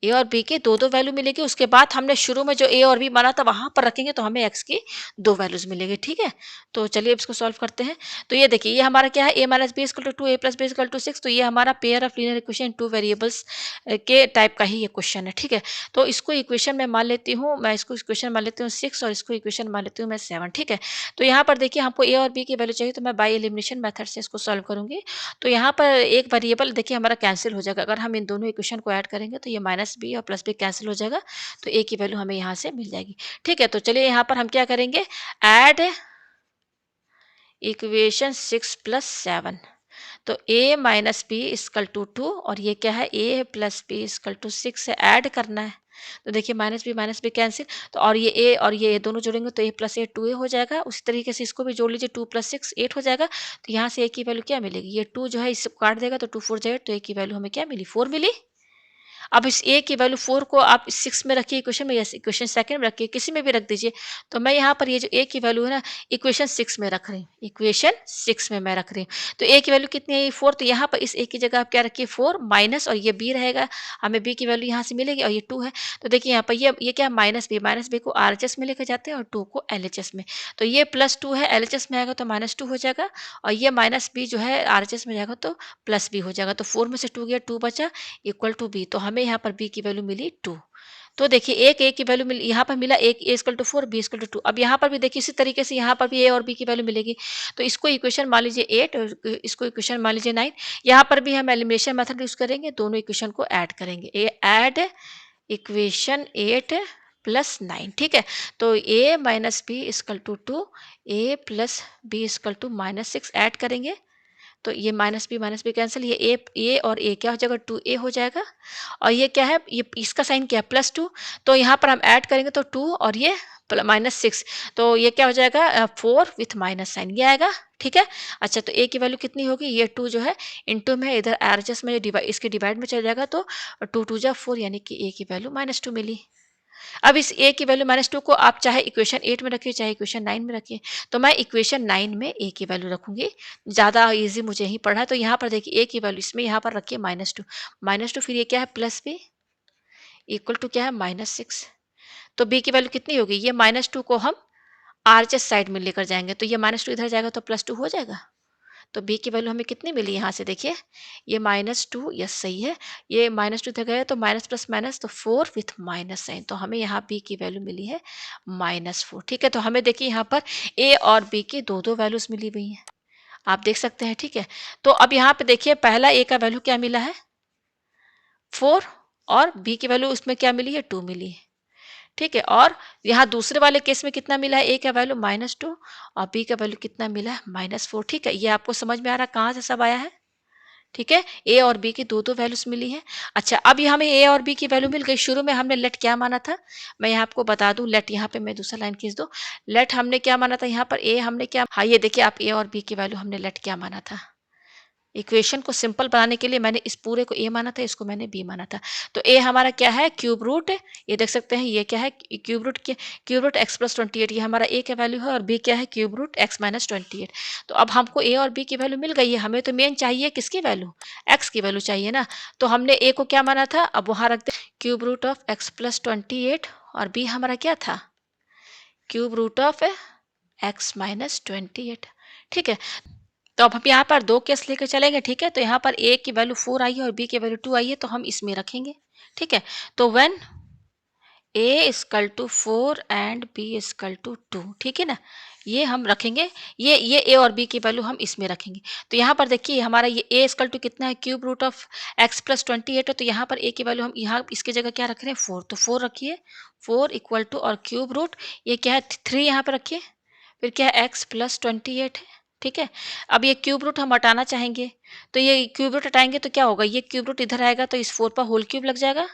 ए और बी के दो दो वैल्यू मिलेगी। उसके बाद हमने शुरू में जो ए और बी माना था वहां पर रखेंगे तो हमें एक्स की दो वैल्यूज मिलेगी, ठीक है? तो चलिए इसको सॉल्व करते हैं। तो ये देखिए, ये हमारा क्या है, A minus B equal to 2, A plus B equal to 6। तो ये हमारा pair of linear equation two variables के टाइप का ही ये क्वेश्चन है, ठीक है? तो इसको इक्वेशन में मान लेती हूँ, मैं इसको इक्वेशन मान लेती हूँ 6 और इसको इक्वेशन मान लेती हूँ मैं 7, ठीक है? तो यहाँ पर देखिए हमको ए और बी की वैल्यू चाहिए तो मैं बाय एलिमिनेशन मेथड से इसको सॉल्व करूंगी। तो यहाँ पर एक वेरिएबल देखिए हमारा कैंसिल हो जाएगा। अगर हम इन दोनों इक्वेशन को ऐड करेंगे तो ये माइनस बी और प्लस बी कैंसिल हो जाएगा, तो ए की वैल्यू हमें यहाँ से मिल जाएगी, ठीक है? तो चलिए यहाँ पर हम क्या करेंगे, ऐड इक्वेशन 6 प्लस 7। तो a minus B equal to 2 और ये क्या है, a plus B equal to 6 से ऐड करना है। तो देखिए माइनस बी कैंसिल, तो और ये a और ये दोनों जोड़ेंगे तो a प्लस ए 2a हो जाएगा। उसी तरीके से इसको भी जोड़ लीजिए, 2 प्लस 6 8 हो जाएगा। तो यहाँ से a की वैल्यू क्या मिलेगी, ये 2 जो है इसको काट देगा तो 2 4 जाएगा, तो a की वैल्यू हमें क्या मिली, 4 मिली। अब इस a की वैल्यू 4 को आप 6 में रखिए इक्वेशन में, या इक्वेशन सेकंड में रखिए, किसी में भी रख दीजिए। तो मैं यहाँ पर ये जो a की वैल्यू है ना, इक्वेशन 6 में रख रही हूँ, इक्वेशन 6 में मैं रख रही हूँ। तो a की वैल्यू कितनी है, 4। तो यहाँ पर इस a की जगह आप क्या रखिए, 4 माइनस, और ये b रहेगा, हमें b की वैल्यू यहाँ से मिलेगी और ये 2 है। तो देखिए यहाँ पर ये क्या, माइनस बी को RHS में लेकर जाते हैं और 2 को LHS में। तो ये प्लस 2 है, LHS में आएगा तो माइनस 2 हो जाएगा, और ये माइनस बी जो है RHS में जाएगा तो प्लस बी हो जाएगा। तो 4 में से 2 गया, 2 बचा, इक्वल टू बी। तो हमें यहाँ पर बी की वैल्यू मिली 2। तो देखिए एक ए की वैल्यू मिली, यहाँ पर मिला एक A equal to 4, B equal to 2। अब यहाँ पर भी देखिए इसी तरीके से यहाँ पर भी ए और बी की वैल्यू मिलेगी। तो इसको इक्वेशन मान लीजिए 8 और इसको इक्वेशन मान लीजिए 9। यहाँ पर भी हम एलिमिनेशन मेथड यूज करेंगे, दोनों इक्वेशन को ऐड करेंगे, ऐड इक्वेशन 8 प्लस 9, ठीक है? तो a minus B equal to 2, A plus B equal to minus 6 add करेंगे। तो ये माइनस बी कैंसिल, ये ए और ए क्या हो जाएगा, 2a हो जाएगा। और ये क्या है, ये इसका साइन क्या है, +2। तो यहाँ पर हम ऐड करेंगे तो 2 और ये -6, तो ये क्या हो जाएगा, 4 विथ माइनस साइन, ये आएगा, ठीक है? अच्छा, तो a की वैल्यू कितनी होगी, ये 2 जो है इनटू में इधर RHS में डिवाइड, इसके डिवाइड में चल जाएगा तो 2 2 जा 4, यानी कि a की वैल्यू -2 मिली। अब इस a की वैल्यू -2 को आप चाहे इक्वेशन 8 में रखिए, चाहे इक्वेशन 9 में रखिए। तो मैं इक्वेशन 9 में a की वैल्यू रखूंगी, ज़्यादा इजी मुझे ही पढ़ा है। तो यहाँ पर देखिए a की वैल्यू इसमें यहाँ पर रखिए -2, फिर ये क्या है, प्लस b इक्वल टू क्या है, -6। तो b की वैल्यू कितनी होगी, ये -2 को हम RHS साइड में लेकर जाएंगे तो ये -2 इधर जाएगा तो +2 हो जाएगा। तो b की वैल्यू हमें कितनी मिली, यहाँ से देखिए ये -2, यस सही है, ये -2 इधर गया तो माइनस प्लस माइनस, तो 4 विथ माइनस साइन। तो हमें यहाँ b की वैल्यू मिली है -4, ठीक है? तो हमें देखिए यहाँ पर a और b की दो दो वैल्यूज मिली हुई हैं, आप देख सकते हैं, ठीक है? तो अब यहाँ पे देखिए पहला a का वैल्यू क्या मिला है, 4, और b की वैल्यू उसमें क्या मिली है, 2 मिली है, ठीक है? और यहाँ दूसरे वाले केस में कितना मिला है, a का वैल्यू -2 और b का वैल्यू कितना मिला है, -4, ठीक है? ये आपको समझ में आ रहा है कहाँ से सब आया है, ठीक है? a और b की दो दो वैल्यूज मिली है। अच्छा, अब ये हमें a और b की वैल्यू मिल गई। शुरू में हमने लेट क्या माना था, मैं यहाँ आपको बता दूं, लेट यहाँ पे मैं दूसरा लाइन खींच दो, लेट हमने क्या माना था, यहाँ पर a हमने क्या, हाँ ये देखिए आप, a और b की वैल्यू हमने लेट क्या माना था, इक्वेशन को सिंपल बनाने के लिए मैंने इस पूरे को a माना था, इसको मैंने b माना था। तो a हमारा क्या है, क्यूब रूट, ये देख सकते हैं, ये क्या है, क्यूब रूट x प्लस 28, ये हमारा a का वैल्यू है, और b क्या है, क्यूब रूट x माइनस 28। तो अब हमको a और b की वैल्यू मिल गई है, हमें तो मेन चाहिए किसकी वैल्यू, x की वैल्यू चाहिए ना। तो हमने a को क्या माना था, अब वहां रख दे cube root of X plus 28 और बी हमारा क्या था, cube root of X minus 28। ठीक है, तो अब हम यहाँ पर दो केस लेकर चलेंगे। ठीक है, तो यहाँ पर ए की वैल्यू 4 आई है और बी की वैल्यू 2 आई है, तो हम इसमें रखेंगे। ठीक है, तो when A equal to 4 and B equal to 2, ठीक है ना, ये हम रखेंगे। ये ए और बी की वैल्यू हम इसमें रखेंगे। तो यहाँ पर देखिए हमारा ये ए इजकल टू कितना है, cube root of X plus 28 है, तो यहाँ पर ए की वैल्यू हम यहाँ इसके जगह क्या रख रहे हैं, 4, तो 4 रखिए, 4 इक्वल टू और क्यूब रूट ये क्या है 3 यहाँ पर रखिए, फिर क्या है एक्स प्लस 28 है। ठीक है, अब ये क्यूब रूट हम हटाना चाहेंगे, तो ये क्यूब रूट हटाएंगे तो क्या होगा, ये क्यूब रूट इधर आएगा तो इस 4 पर होल क्यूब लग जाएगा,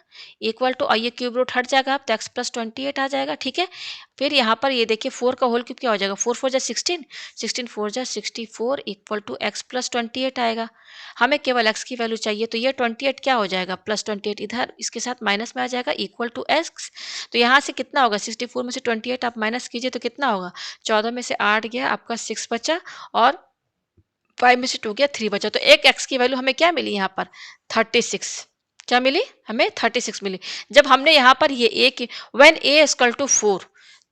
इक्वल टू और ये क्यूब रूट हट जाएगा तो एक्स प्लस 28 आ जाएगा। ठीक है, फिर यहाँ पर ये देखिए 4 का होल क्यूब क्या हो जाएगा, 4 4 जा 16, 16 4 जा 64 इक्वल टू एक्स प्लस 28 आएगा। हमें केवल एक्स की वैल्यू चाहिए, तो ये 28 क्या हो जाएगा, प्लस 28 इधर इसके साथ माइनस में आ जाएगा इक्वल टू एक्स। तो यहाँ से कितना होगा, 64 में से 28 आप माइनस कीजिए तो कितना होगा, 14 में से 8 गया आपका 6 बचा और 5 में से 2 गया 3 बचा। तो एक एक्स की वैल्यू हमें क्या मिली यहाँ पर 36, क्या मिली हमें 36 मिली। जब हमने यहाँ पर ये ए की व्हेन ए इक्वल टू 4,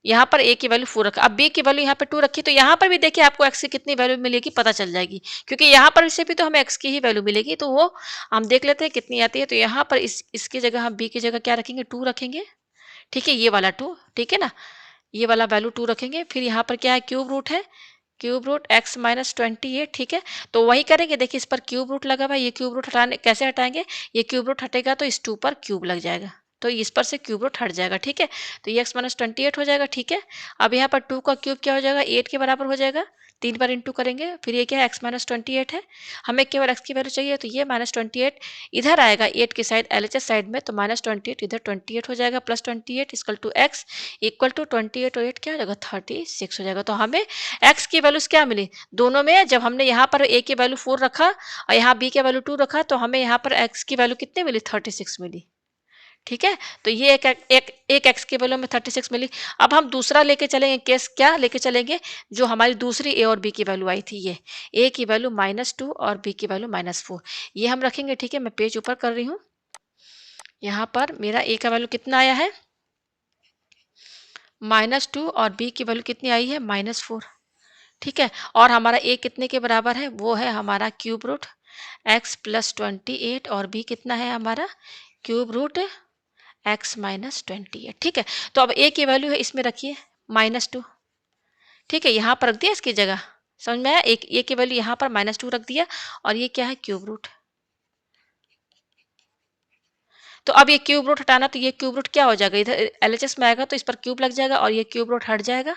यहाँ पर ए की वैल्यू 4 रखा, अब बी की वैल्यू यहाँ पे 2 रखी, तो यहाँ पर भी देखिए आपको एक्स की कितनी वैल्यू मिलेगी पता चल जाएगी, क्योंकि यहाँ पर से भी तो हमें एक्स की ही वैल्यू मिलेगी, तो वो हम देख लेते हैं कितनी आती है। तो यहाँ पर इसकी जगह हम बी की जगह क्या रखेंगे, 2 रखेंगे। ठीक है, ये वाला 2, ठीक है ना, ये वाला वैल्यू 2 रखेंगे। फिर यहाँ पर क्या है, क्यूब रूट है, क्यूब रूट एक्स माइनस 28। ठीक है, तो वही करेंगे, देखिए इस पर क्यूब रूट लगा हुआ है, ये क्यूब रूट हटाने कैसे हटाएंगे, ये क्यूब रूट हटेगा तो इस 2 पर क्यूब लग जाएगा, तो इस पर से क्यूब रूट हट जाएगा। ठीक है, तो ये एक्स माइनस 28 हो जाएगा। ठीक है, अब यहाँ पर 2 का क्यूब क्या हो जाएगा, 8 के बराबर हो जाएगा, 3 बार इंटू करेंगे, फिर ये क्या है एक्स माइनस 28 है, हमें केवल एक्स की वैल्यू चाहिए, तो ये माइनस 28 इधर आएगा 8 की साइड एलएचएस साइड में, तो माइनस 28 इधर 28 हो जाएगा, plus 28 equal to X equal to 28 और 8 क्या हो जाएगा 36 हो जाएगा। तो हमें एक्स की वैल्यूज क्या मिली दोनों में, जब हमने यहाँ पर ए की वैल्यू 4 रखा और यहाँ बी की वैल्यू 2 रखा, तो हमें यहाँ पर एक्स की वैल्यू कितनी मिली 36 मिली। ठीक है, तो ये एक एक्स की वैल्यू में 36 मिली। अब हम दूसरा लेके चलेंगे केस, क्या लेके चलेंगे, जो हमारी दूसरी ए और बी की वैल्यू आई थी, ये ए की वैल्यू -2 और बी की वैल्यू -4, ये हम रखेंगे। ठीक है, मैं पेज ऊपर कर रही हूँ, यहाँ पर मेरा ए का वैल्यू कितना आया है -2 और बी की वैल्यू कितनी आई है -4। ठीक है, और हमारा ए कितने के बराबर है, वो है हमारा क्यूब रूट एक्स प्लस 28 और बी कितना है हमारा क्यूब रूट एक्स माइनस 28। ठीक है, तो अब ए की वैल्यू है इसमें रखिए -2। ठीक है, यहाँ पर रख दिया इसकी जगह, समझ में आया, एक ए की वैल्यू यहाँ पर -2 रख दिया और ये क्या है क्यूब रूट। तो अब ये क्यूब रूट हटाना, तो ये क्यूब रूट क्या हो जाएगा, इधर एलएचएस में आएगा तो इस पर क्यूब लग जाएगा और ये क्यूब रूट हट जाएगा।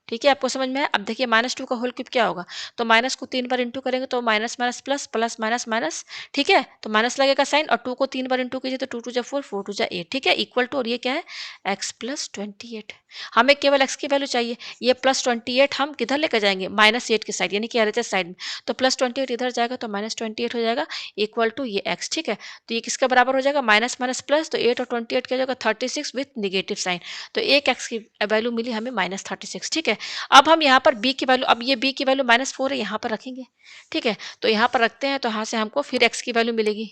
ठीक है, आपको समझ में आया। अब देखिए -2 का होल क्यूब क्या होगा, तो माइनस को 3 बार इंटू करेंगे तो minus minus plus, plus minus minus. ठीक है, तो माइनस लगेगा साइन और 2 को 3 बार इंटू कीजिए तो 2 2 जा 4, 4 2 जा 8। ठीक है, इक्वल टू और ये क्या है एक्स प्लस 28। हमें केवल एक्स की वैल्यू चाहिए, ये प्लस 28 हम किधर लेकर जाएंगे -8 की साइड, यानी कि एलएचएस साइड में, तो प्लस 28 इधर जाएगा तो -28 हो जाएगा इक्वल टू ये एक्स। ठीक है, तो ये किसके बराबर हो जाएगा, माइनस माइनस प्लस, तो 8 और 28 क्या हो जाएगा 36 विथ निगेटिव साइन, तो एक एक्स की वैल्यू मिली हमें -36। ठीक है, अब हम यहाँ पर b की वैल्यू, अब ये b की वैल्यू -4 है, यहाँ पर रखेंगे। ठीक है, तो यहाँ पर रखते हैं, तो यहाँ से हमको फिर x की वैल्यू मिलेगी।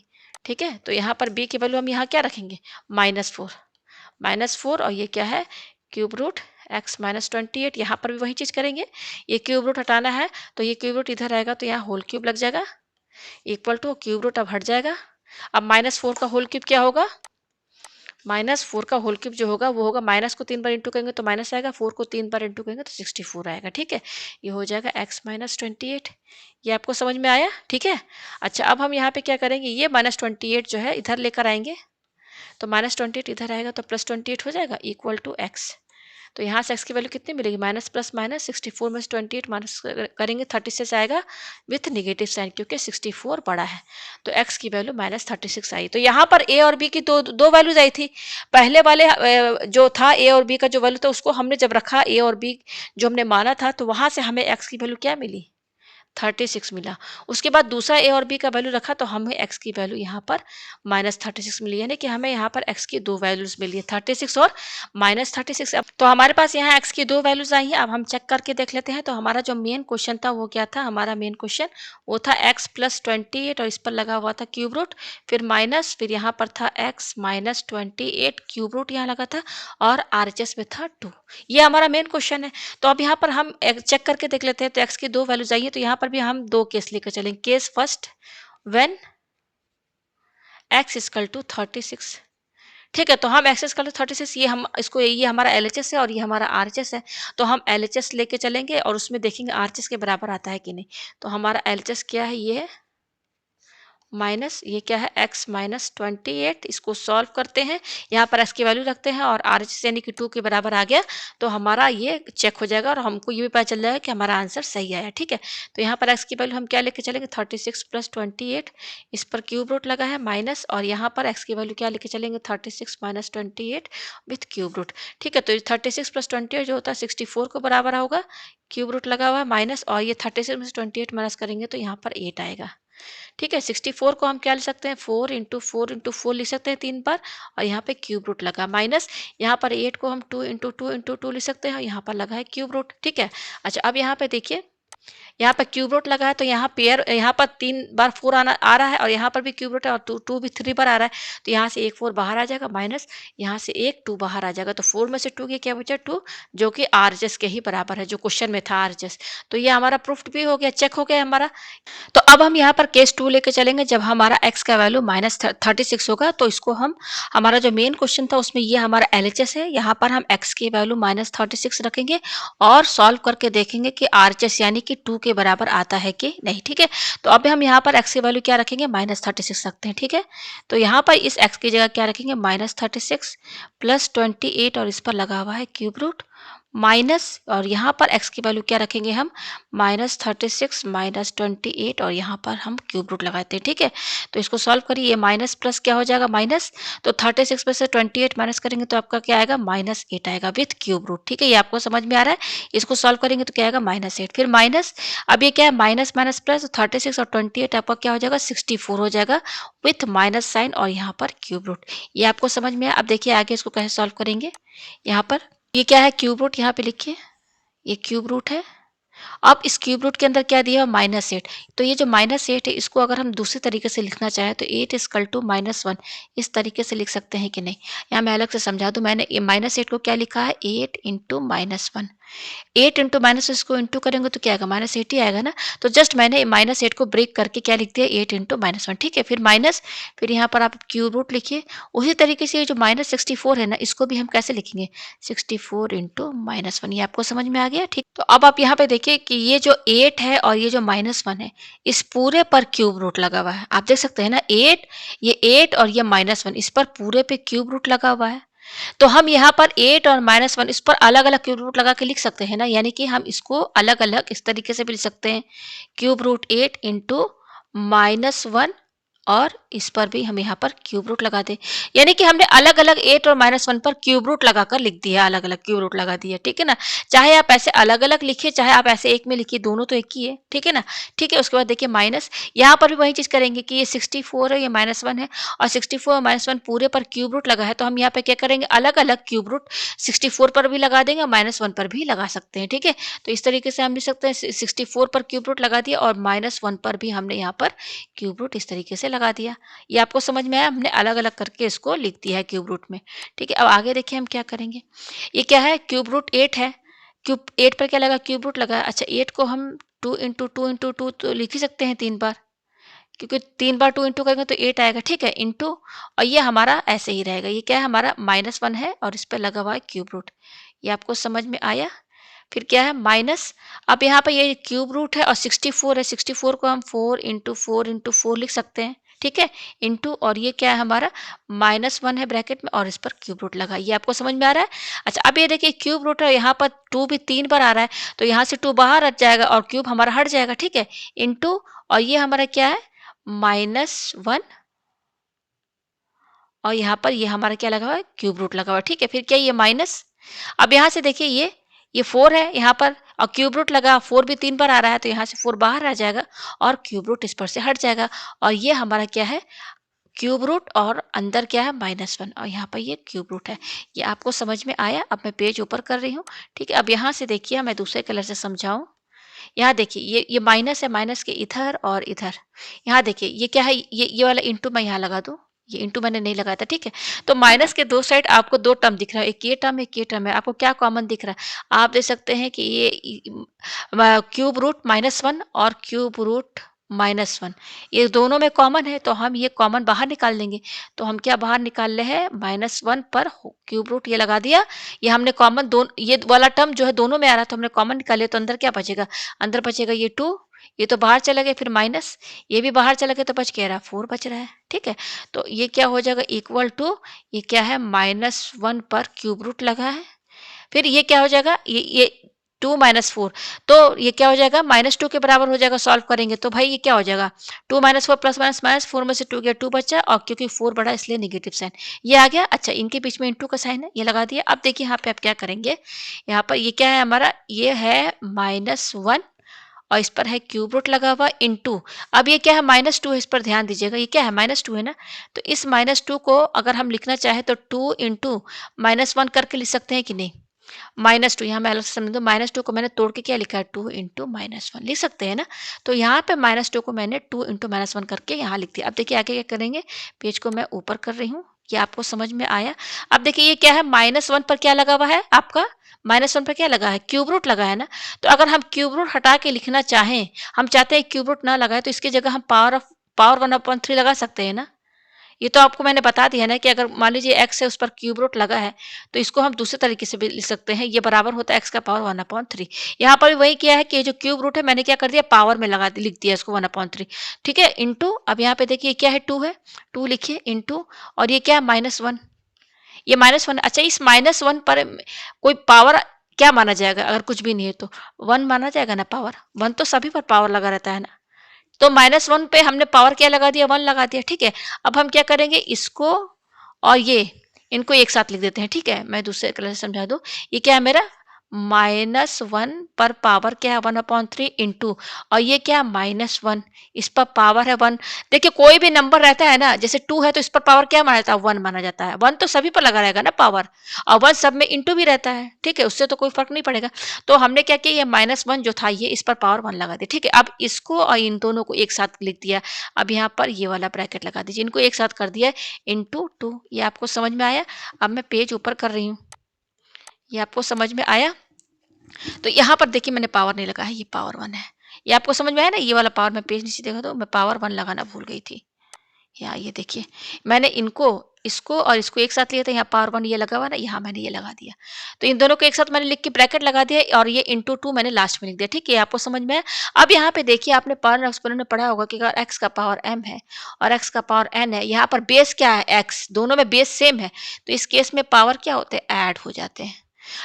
ठीक है, तो यहाँ पर b की वैल्यू हम यहाँ क्या रखेंगे -4, -4 और ये क्या है क्यूब रूट एक्स माइनस 28, यहाँ पर भी वही चीज़ करेंगे, ये क्यूब रूट हटाना है तो ये क्यूब रूट इधर आएगा तो यहाँ होल क्यूब लग जाएगा इक्वल टू क्यूब रूट अब हट जाएगा। अब -4 का होल क्यूब क्या होगा, -4 का होल क्यूब जो होगा वो होगा, माइनस को 3 बार इंटू करेंगे तो माइनस आएगा, 4 को 3 बार इंटू करेंगे तो 64 आएगा। ठीक है, ये हो जाएगा x माइनस 28। ये आपको समझ में आया। ठीक है, अच्छा अब हम यहाँ पे क्या करेंगे, ये -28 जो है इधर लेकर आएंगे, तो -28 इधर आएगा तो +28 हो जाएगा इक्वल टू एक्स। तो यहाँ से x की वैल्यू कितनी मिलेगी, माइनस प्लस माइनस 64 में से 28 माइनस करेंगे 36 आएगा विथ निगेटिव साइन, क्योंकि 64 बड़ा है, तो x की वैल्यू -36 आई। तो यहाँ पर a और b की दो दो वैल्यूज आई थी। पहले वाले जो था a और b का जो वैल्यू था उसको हमने जब रखा a और b जो हमने माना था, तो वहां से हमें x की वैल्यू क्या मिली 36 मिला। उसके बाद दूसरा ए और बी का वैल्यू रखा तो हमें एक्स की वैल्यू यहाँ पर -36 मिली, यानी कि हमें यहाँ पर एक्स की दो वैल्यूज मिली है, 36 और -36। अब तो हमारे पास यहाँ एक्स की दो वैल्यूज आई हैं। अब हम चेक करके देख लेते हैं। तो हमारा जो मेन क्वेश्चन था वो क्या था, हमारा मेन क्वेश्चन वो था एक्स प्लस 28 और इस पर लगा हुआ था क्यूब रूट, फिर माइनस, फिर यहाँ पर था एक्स माइनस 28 क्यूब रूट यहाँ लगा था, और RHS में था 2। ये हमारा मेन क्वेश्चन है। तो अब यहाँ पर हम चेक करके देख लेते हैं। तो एक्स की दो वैल्यूज आई है, तो यहाँ पर भी हम दो केस लेकर चलेंगे। Case first, when X equal to 36। ठीक है, तो हम एक्स इक्वल टू 36, ये हम इसको, ये हमारा LHS है और ये हमारा RHS है। तो हम LHS लेके चलेंगे और उसमें देखेंगे RHS के बराबर आता है कि नहीं। तो हमारा LHS क्या है, ये है माइनस, ये क्या है x माइनस 28। इसको सॉल्व करते हैं, यहाँ पर x की वैल्यू रखते हैं और RHS यानी कि 2 के बराबर आ गया तो हमारा ये चेक हो जाएगा और हमको ये भी पता चल जाएगा कि हमारा आंसर सही आया। ठीक है, तो यहाँ पर x की वैल्यू हम क्या लेके चलेंगे, 36 प्लस 28, इस पर क्यूब रूट लगा है माइनस, और यहाँ पर x की वैल्यू क्या लेके चलेंगे, 36 माइनस 28 विथ क्यूब रूट। ठीक है, तो 36 प्लस 28 जो होता है 64 को बराबर होगा, क्यूब रूट लगा हुआ है माइनस, और ये 36 में से 28 माइनस करेंगे तो यहाँ पर 8 आएगा। ठीक है, 64 को हम क्या लिख सकते हैं, 4 इंटू 4 इंटू 4 लिख सकते हैं 3 बार, और यहाँ पे क्यूब रूट लगा माइनस, यहाँ पर 8 को हम 2 इंटू 2 इंटू 2 लिख सकते हैं, और यहाँ पर लगा है क्यूब रूट। ठीक है, अच्छा अब यहाँ पे देखिए, यहाँ पर क्यूब रूट लगा है तो यहाँ पेयर, यहाँ पर 3 बार 4 आना आ रहा है और यहाँ पर भी क्यूब रूट है और 2 भी 3 बार आ रहा है, तो यहाँ से एक 4 बाहर आ जाएगा माइनस, यहाँ से एक 2 बाहर आ जाएगा, तो 4 में से 2 के क्या बचा 2, जो कि RHS के ही बराबर है, जो क्वेश्चन में था RHS। तो ये हमारा प्रूफ्ड भी हो गया, चेक हो गया हमारा। तो अब हम यहाँ पर केस 2 लेके चलेंगे। जब हमारा x का वैल्यू -36 होगा तो इसको हम, हमारा जो मेन क्वेश्चन था उसमें ये हमारा LHS है, यहाँ पर हम x की वैल्यू -36 रखेंगे और सॉल्व करके देखेंगे कि RHS यानी कि 2 के बराबर आता है कि नहीं। ठीक है, तो अब हम यहाँ पर x की वैल्यू क्या रखेंगे, -36 रखते हैं। ठीक है, तो यहाँ पर इस x की जगह क्या रखेंगे, -36 प्लस 28, और इस पर लगा हुआ है क्यूब रूट माइनस, और यहाँ पर x की वैल्यू क्या रखेंगे हम, -36 माइनस 28, और यहाँ पर हम क्यूब रूट लगाते हैं। ठीक है, तो इसको सॉल्व करिए, ये माइनस प्लस क्या हो जाएगा माइनस, तो 36 में से 28 माइनस करेंगे तो आपका क्या आएगा, -8 आएगा विथ क्यूब रूट। ठीक है, ये आपको समझ में आ रहा है। इसको सॉल्व करेंगे तो क्या आएगा, -8, फिर माइनस, अब ये क्या है माइनस माइनस प्लस, 36 और 28 आपका क्या हो जाएगा, 64 हो जाएगा विथ माइनस साइन, और यहाँ पर क्यूब रूट। ये आपको समझ में आया। अब देखिए आगे इसको कैसे सॉल्व करेंगे। यहाँ पर ये क्या है, क्यूब रूट, यहाँ पे लिखिए ये क्यूब रूट है। अब इस क्यूब रूट के अंदर क्या दिया है, -8। तो ये जो -8 है इसको अगर हम दूसरे तरीके से लिखना चाहें तो 8 इक्वल टू -1, इस तरीके से लिख सकते हैं कि नहीं। यहाँ मैं अलग से समझा दूं, मैंने ये -8 को क्या लिखा है, 8 इंटू -1। 8 इंटू माइनस, इसको इंटू करेंगे तो क्या आएगा, -8 ही आएगा ना। तो जस्ट मैंने -8 को ब्रेक करके क्या लिख दिया, 8 इंटू -1। ठीक है, फिर माइनस, फिर यहाँ पर आप क्यूब रूट लिखिए। उसी तरीके से ये जो -64 है ना, इसको भी हम कैसे लिखेंगे, 64 इंटू -1। ये आपको समझ में आ गया। ठीक, तो अब आप यहाँ पे देखिए कि ये जो 8 है और ये जो -1 है, इस पूरे पर क्यूब रूट लगा हुआ है। आप देख सकते हैं ना, 8, ये 8 और ये -1, इस पर पूरे पे क्यूब रूट लगा हुआ है। तो हम यहाँ पर 8 और -1 इस पर अलग अलग क्यूब रूट लगा के लिख सकते हैं ना, यानी कि हम इसको अलग अलग इस तरीके से भी लिख सकते हैं, क्यूब रूट 8 इंटू -1, और इस पर भी हम यहाँ पर क्यूब रूट लगा दें, यानी कि हमने अलग अलग 8 और -1 पर क्यूब रूट लगाकर लिख दिया, अलग अलग क्यूब रूट लगा दिया। ठीक है ना, चाहे आप ऐसे अलग अलग लिखिए, चाहे आप ऐसे एक में लिखिए, दोनों तो एक ही है। ठीक है ना, ठीक है। उसके बाद देखिए माइनस, यहाँ पर भी वही चीज करेंगे कि ये 64 है, ये -1 है, और 64 और -1 पूरे पर क्यूब रूट लगा है, तो हम यहाँ पे क्या करेंगे, अलग अलग क्यूब रूट 64 पर भी लगा देंगे और -1 पर भी लगा सकते हैं। ठीक है, तो इस तरीके से हम लिख सकते हैं, 64 पर क्यूब रूट लगा दिया और -1 पर भी हमने यहाँ पर क्यूब रूट इस तरीके से लगा दिया। ये आपको समझ में आया, हमने अलग अलग करके इसको लिख दिया है क्यूब रूट में। ठीक है, अब आगे देखिए हम क्या करेंगे। ये क्या है, क्यूब रूट 8 है, क्यूब 8 पर क्या लगा, क्यूब रूट लगा। अच्छा, 8 को हम 2 इंटू 2 इंटू 2 तो लिख ही सकते हैं 3 बार, क्योंकि 3 बार 2 इंटू करेंगे तो 8 आएगा। ठीक है, इंटू, और ये हमारा ऐसे ही रहेगा। ये क्या है, हमारा -1 है और इस पर लगा हुआ है क्यूब रूट। ये आपको समझ में आया। फिर क्या है, माइनस, अब यहाँ पे ये क्यूब रूट है और 64 है, 64 को हम 4 इंटू 4 इंटू 4 लिख सकते हैं। ठीक है, इंटू, और ये क्या है हमारा -1 है ब्रैकेट में, और इस पर क्यूब रूट लगा। ये आपको समझ में आ रहा है। अच्छा, अब ये देखिए क्यूब रूट है, यहाँ पर 2 भी 3 बार आ रहा है, तो यहाँ से 2 बाहर हट जाएगा और क्यूब हमारा हट जाएगा। ठीक है, इंटू, और ये हमारा क्या है, -1, और यहाँ पर ये हमारा क्या लगा हुआ है, क्यूब रूट लगा हुआ है। ठीक है, फिर क्या, ये माइनस, अब यहाँ से देखिए ये 4 है यहाँ पर, और क्यूब रूट लगा, 4 भी 3 बार आ रहा है तो यहाँ से 4 बाहर आ जाएगा और क्यूब रूट इस पर से हट जाएगा और ये हमारा क्या है, क्यूब रूट और अंदर क्या है -1 और यहाँ पर ये क्यूब रूट है। ये आपको समझ में आया? अब मैं पेज ऊपर कर रही हूँ, ठीक है? अब यहाँ से देखिए मैं दूसरे कलर से समझाऊँ। यहाँ देखिए ये माइनस है, माइनस के इधर और इधर। यहाँ देखिए ये क्या है, ये वाला इंटू मैं यहाँ लगा दूँ, ये इंटू मैंने नहीं लगाया था, ठीक है? तो माइनस के 2 साइड आपको 2 टर्म दिख रहा है, एक ये टर्म, एक ये टर्म है। आपको क्या कॉमन दिख रहा है? आप देख सकते हैं कि ये क्यूब रूट -1 और क्यूब रूट -1 ये दोनों में कॉमन है, तो हम ये कॉमन बाहर निकाल देंगे। तो हम क्या बाहर निकाल रहे हैं, -1 पर क्यूब रूट ये लगा दिया। ये हमने कॉमन ये वाला टर्म जो है दोनों में आ रहा था, हमने कॉमन निकाल लिया, तो अंदर क्या बचेगा? अंदर बचेगा ये 2, ये तो बाहर चला गया, फिर माइनस, ये भी बाहर चला गया तो बच क्या रहा, 4 बच रहा है, ठीक है? तो ये क्या हो जाएगा, इक्वल टू ये क्या है, -1 पर क्यूब रूट लगा है। फिर ये क्या हो जाएगा, ये 2 - 4, तो ये क्या हो जाएगा, -2 के बराबर हो जाएगा सॉल्व करेंगे। तो भाई ये क्या हो जाएगा, 2 - 4 प्लस माइनस माइनस 4 में से 2 गया, 2 बचा और क्योंकि 4 बढ़ा इसलिए नेगेटिव साइन ये आ गया। अच्छा, इनके बीच में इंटू का साइन है, ये लगा दिया। अब देखिए यहाँ पे आप क्या करेंगे, यहाँ पर ये क्या है हमारा, ये है -1 और इस पर है क्यूब रूट लगा हुआ इंटू, अब ये क्या है, -2 है, इस पर ध्यान दीजिएगा, ये क्या है, -2 है ना। तो इस -2 को अगर हम लिखना चाहें तो 2 इंटू -1 करके लिख सकते हैं कि नहीं। -2 यहाँ मैं अलग से समझ दूँ, -2 को मैंने तोड़ के क्या लिखा है, 2 इंटू -1 लिख सकते हैं ना। तो यहाँ पे -2 को मैंने 2 इंटू -1 करके यहाँ लिख दिया। अब देखिए आगे क्या करेंगे, पेज को मैं ऊपर कर रही हूँ, ये आपको समझ में आया। अब देखिए ये क्या है, -1 पर क्या लगा हुआ है आपका, -1 पर क्या लगा है, क्यूब रूट लगा है ना। तो अगर हम क्यूब रूट हटा के लिखना चाहें, हम चाहते हैं क्यूब रूट ना लगाए, तो इसकी जगह हम पावर 1/3 लगा सकते हैं ना। ये तो आपको मैंने बता दिया ना कि अगर मान लीजिए x है, उस पर क्यूब रूट लगा है, तो इसको हम दूसरे तरीके से भी लिख सकते हैं, ये बराबर होता है x का पावर 1/3। यहाँ पर भी वही किया है कि जो क्यूब रूट है मैंने क्या कर दिया, पावर में लिख दिया इसको 1/3, ठीक है, इंटू। अब यहाँ पे देखिए क्या है, 2 है, 2 लिखिए इंटू, और ये क्या है, -1, ये -1। अच्छा, इस -1 पर कोई पावर क्या माना जाएगा, अगर कुछ भी नहीं है तो 1 माना जाएगा ना, पावर 1 तो सभी पर पावर लगा रहता है ना। तो -1 पे हमने पावर क्या लगा दिया, 1 लगा दिया, ठीक है। अब हम क्या करेंगे, इसको और ये इनको एक साथ लिख देते हैं, ठीक है। मैं दूसरे कलर से समझा दूँ, ये क्या है मेरा, -1 पर पावर क्या है, 1/3 इंटू, और ये क्या है, -1, इस पर पावर है 1। देखिए कोई भी नंबर रहता है ना, जैसे 2 है तो इस पर पावर क्या माना जाता है, 1 माना जाता है। 1 तो सभी पर लगा रहेगा ना पावर, और 1 सब में इंटू भी रहता है, ठीक है, उससे तो कोई फर्क नहीं पड़ेगा। तो हमने क्या किया, ये -1 जो था ये इस पर पावर 1 लगा दिया, ठीक है। अब इसको और इन दोनों को एक साथ लिख दिया। अब यहाँ पर ये वाला ब्रैकेट लगा दीजिए, इनको एक साथ कर दिया इंटू 2। ये आपको समझ में आया? अब मैं पेज ऊपर कर रही हूँ, ये आपको समझ में आया? तो यहाँ पर देखिए मैंने पावर नहीं लगाया, ये पावर 1 है। ये आपको समझ में आया ना, ये वाला पावर, मैं पेज नीचे देखा तो मैं पावर 1 लगाना भूल गई थी। यहाँ ये देखिए, मैंने इसको और इसको एक साथ लिया था, यहाँ पावर 1 ये लगा हुआ ना, यहाँ मैंने ये लगा दिया। तो इन दोनों को एक साथ मैंने लिख के ब्रैकेट लगा दिया और ये इंटू 2 मैंने लास्ट में लिख दिया, ठीक है, आपको समझ में आया? अब यहाँ पे देखिए आपने पावर एक्सपोनेंट में पढ़ा होगा कि अगर x का पावर m है और x का पावर n है, यहाँ पर बेस क्या है, x, दोनों में बेस सेम है, तो इस केस में पावर क्या होते हैं, ऐड हो जाते हैं।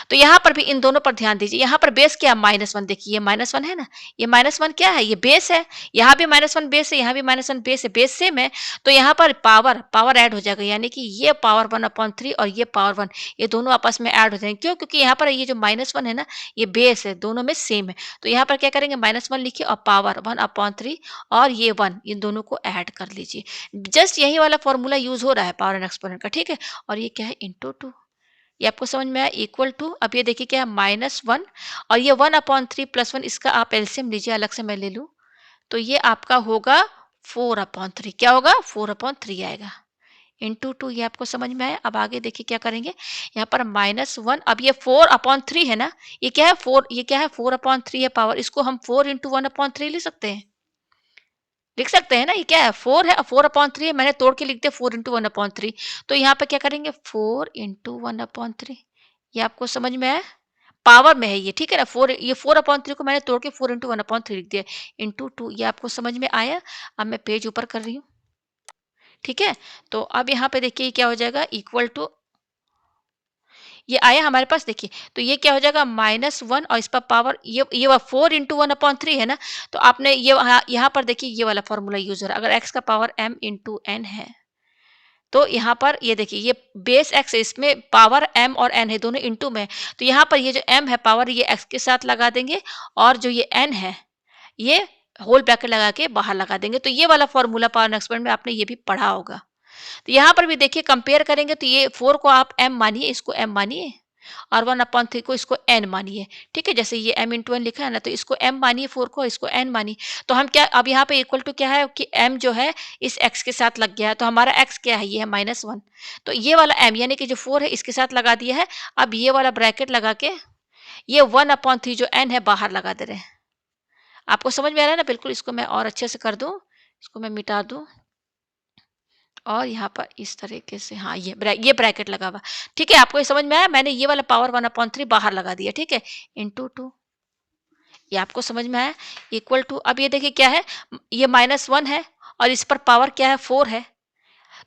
तो यहाँ पर भी इन दोनों पर ध्यान दीजिए, यहाँ पर बेस क्या, -1, देखिए ये -1 है ना, ये -1 क्या है, ये बेस है, यहाँ भी -1 बेस है, यहाँ भी -1 बेस है, बेस सेम है। तो यहाँ पर पावर ऐड हो जाएगा, यानी कि ये पावर 1/3 और ये पावर 1, ये दोनों आपस में ऐड हो जाएंगे। क्यों? क्योंकि यहाँ पर ये जो -1 है ना, ये बेस है, दोनों में सेम है। तो यहाँ पर क्या करेंगे, -1 लिखिए और पावर 1/3 और ये 1, इन दोनों को ऐड कर लीजिए। जस्ट यही वाला फॉर्मूला यूज हो रहा है पावर एंड एक्सपोनेंट का, ठीक है। और ये क्या है, इंटू 2, ये आपको समझ में आया, इक्वल टू, अब ये देखिए क्या है, -1 और ये 1/3 + 1, इसका आप एलसीएम लीजिए, अलग से मैं ले लूँ, तो ये आपका होगा 4/3, क्या होगा, 4/3 आएगा, इंटू 2, ये आपको समझ में आया। अब आगे देखिए क्या करेंगे, यहाँ पर -1, अब ये 4/3 है ना, ये क्या है, 4, ये क्या है, 4/3 है पावर, इसको हम 4 इंटू 1/3 लिख सकते हैं, लिख सकते हैं ना, ये क्या है, 4 है और 4/3 है, मैंने तोड़ के लिख दिया 4 इंटू 1/3। तो यहाँ पे क्या करेंगे, 4 इंटू 1/3, ये आपको समझ में आया, पावर में है ये, ठीक है ना, 4, ये 4/3 को मैंने तोड़ के 4 इंटू 1/3 लिख दिया, इंटू 2, ये आपको समझ में आया। अब मैं पेज ऊपर कर रही हूँ, ठीक है। तो अब यहाँ पे देखिए क्या हो जाएगा, इक्वल टू, ये आया हमारे पास, देखिए तो ये क्या हो जाएगा, -1 और इस पर पावर, ये 4 इंटू 1/3 है ना। तो आपने ये यहाँ पर देखिए ये वाला फॉर्मूला यूज हो रहा है, अगर x का पावर m इंटू n है तो यहाँ पर ये देखिए ये बेस x इसमें पावर m और n है दोनों इनटू में, तो यहाँ पर ये जो m है पावर ये x के साथ लगा देंगे और जो ये n है ये होल ब्रैकेट लगा के बाहर लगा देंगे। तो ये वाला फॉर्मूला पावर एक्सपोनेंट में आपने ये भी पढ़ा होगा। तो यहाँ पर भी देखिए कंपेयर करेंगे तो ये 4 को आप m मानिए, इसको m मानिए और 1/3 को इसको n मानिए। ठीक है, जैसे ये m इंटू एन लिखा है ना, तो इसको m मानिए 4 को, इसको n मानिए। तो हम क्या अब यहाँ पे इक्वल टू क्या है कि m जो है इस x के साथ लग गया है, तो हमारा x क्या है, ये है -1। तो ये वाला m यानी कि जो 4 है इसके साथ लगा दिया है। अब ये वाला ब्रैकेट लगा के ये 1/3 जो n है बाहर लगा दे रहे हैं। आपको समझ में आ रहा है ना? बिल्कुल। इसको मैं और अच्छे से कर दूं, इसको मैं मिटा दूं और यहाँ पर इस तरीके से, हाँ ये ब्रैकेट लगा हुआ। ठीक है, आपको ये समझ में आया? मैंने ये वाला पावर 1/3 बाहर लगा दिया। ठीक है, इंटू 2, ये आपको समझ में आया? इक्वल टू, अब ये देखिए क्या है, ये -1 है और इस पर पावर क्या है, 4 है।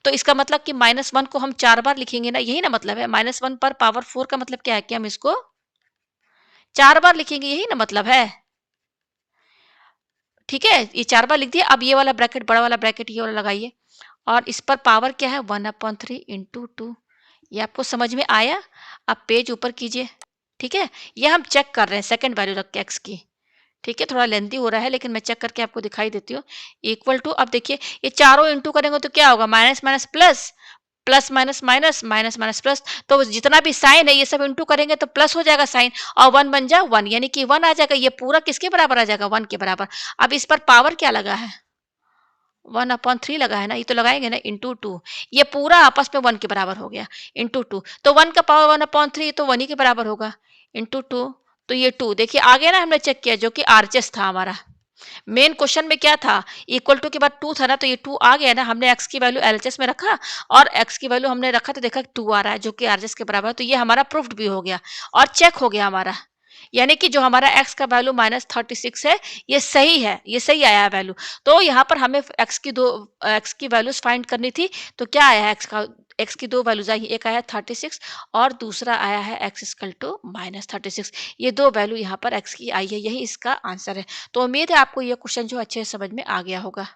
तो इसका मतलब कि -1 को हम 4 बार लिखेंगे ना, यही ना मतलब है। -1 पर पावर 4 का मतलब क्या है कि हम इसको 4 बार लिखेंगे, यही ना मतलब है। ठीक है, ये 4 बार लिख दिया। अब ये वाला ब्रैकेट, बड़ा वाला ब्रैकेट ये वाला लगाइए और इस पर पावर क्या है, 1/3 इंटू 2। ये आपको समझ में आया? अब पेज ऊपर कीजिए। ठीक है, ये हम चेक कर रहे हैं सेकंड वैल्यू रख के एक्स की। ठीक है, थोड़ा लेंथी हो रहा है लेकिन मैं चेक करके आपको दिखाई देती हूँ। इक्वल टू, अब देखिए ये चारों इंटू करेंगे तो क्या होगा, minus minus plus, plus minus minus, minus minus plus. तो जितना भी साइन है ये सब इंटू करेंगे तो प्लस हो जाएगा साइन, और 1 बन जाए 1, यानी कि 1 आ जाएगा। ये पूरा किसके बराबर आ जाएगा, 1 के बराबर। अब इस पर पावर क्या लगा है, 1/3 लगा है ना, ये तो लगाएंगे ना, इंटू 2। ये पूरा आपस में 1 के बराबर हो गया, इंटू 2। तो 1 का पावर 1/3 तो 1 ही के बराबर होगा, इंटू 2। तो ये 2 देखिए आ गया ना, हमने चेक किया, जो कि आरएचएस था हमारा। मेन क्वेश्चन में क्या था, इक्वल टू के बाद 2 था ना, तो ये 2 आ गया ना। हमने x की वैल्यू एलएचएस में रखा और x की वैल्यू हमने रखा तो देखा 2 आ रहा है, जो कि आरएचएस के बराबर है। तो ये हमारा प्रूफ्ड भी हो गया और चेक हो गया हमारा। यानी कि जो हमारा x का वैल्यू -36 है, ये सही है, ये सही आया है वैल्यू। तो यहाँ पर हमें x की वैल्यूज फाइंड करनी थी। तो क्या आया है, x की 2 वैल्यूज आई, एक आया 36 और दूसरा आया है x इक्वल टू -36। ये 2 वैल्यू यहाँ पर x की आई है, यही इसका आंसर है। तो उम्मीद है आपको ये क्वेश्चन जो अच्छे से समझ में आ गया होगा।